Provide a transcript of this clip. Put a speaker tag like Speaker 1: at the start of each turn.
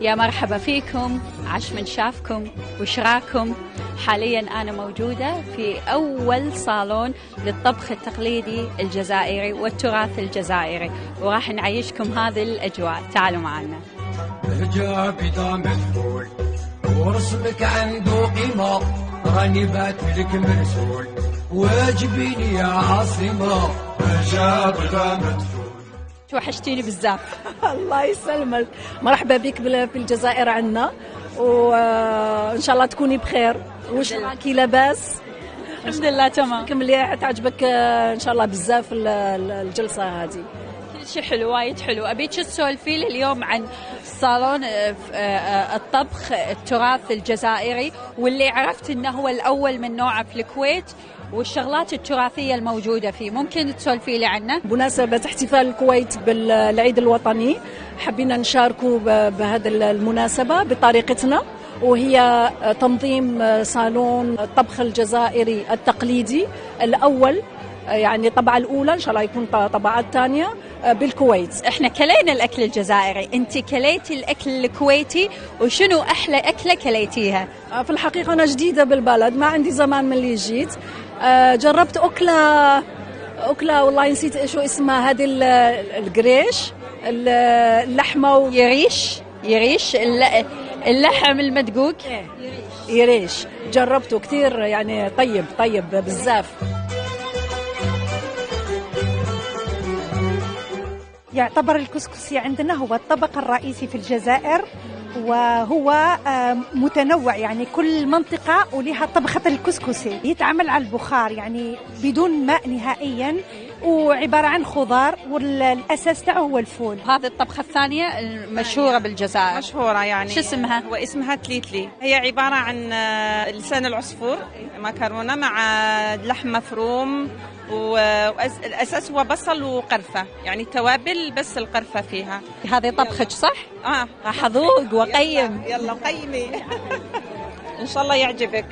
Speaker 1: يا مرحبا فيكم، عاش من شافكم وش راكم. حاليا أنا موجودة في أول صالون للطبخ التقليدي الجزائري والتراث الجزائري، وراح نعيشكم هذه الأجواء. تعالوا معنا.
Speaker 2: حجابي دام مدفول ورسمك عنده قيمة، راني باتلك مرسول واجبيني يا عاصمة. حجابي دام مدفول.
Speaker 1: توحشتيني بزاف.
Speaker 3: الله يسلمك، مرحبا بك في الجزائر عنا، وإن شاء الله تكوني بخير. وش راكي لاباس؟
Speaker 1: الحمد لله تمام.
Speaker 3: مليح، تعجبك إن شاء الله بزاف الجلسة هذه.
Speaker 1: كل شيء حلو، وايد حلو. أبيك تسولفي لي اليوم عن صالون الطبخ التراث الجزائري، واللي عرفت إنه هو الأول من نوعه في الكويت، والشغلات التراثية الموجودة فيه. ممكن تسولفي لي عنه؟
Speaker 3: بمناسبة احتفال الكويت بالعيد الوطني حبينا نشاركوا بهذه المناسبة بطريقتنا، وهي تنظيم صالون الطبخ الجزائري التقليدي الأول، يعني طبعة الأولى إن شاء الله يكون طبعات ثانية بالكويت.
Speaker 1: إحنا كلينا الأكل الجزائري، أنت كليتي الأكل الكويتي، وشنو أحلى أكلة كليتيها؟
Speaker 3: في الحقيقة أنا جديدة بالبلد، ما عندي زمان من اللي جيت. جربت أكلة والله نسيت شو اسمها، هذه القريش، اللحمة
Speaker 1: يريش اللحم المدقوق.
Speaker 3: يريش جربته كثير، يعني طيب بزاف.
Speaker 4: يعتبر الكسكسي عندنا هو الطبق الرئيسي في الجزائر، وهو متنوع، يعني كل منطقة ولها طبخة الكسكسي. يتعمل على البخار يعني بدون ماء نهائيا، وعبارة عن خضار، والأساس تاعه هو الفول.
Speaker 1: هذه الطبخة الثانية المشهورة بالجزائر،
Speaker 5: مشهورة يعني
Speaker 1: شو اسمها؟
Speaker 5: واسمها تليتلي. هي عبارة عن لسان العصفور، مكرونة مع لحم مفروم، والأساس هو بصل وقرفة، يعني توابل بس القرفة فيها.
Speaker 1: هذه طبخك صح؟ راح أذوق وقيم.
Speaker 5: يلا قيمي. إن شاء الله يعجبك.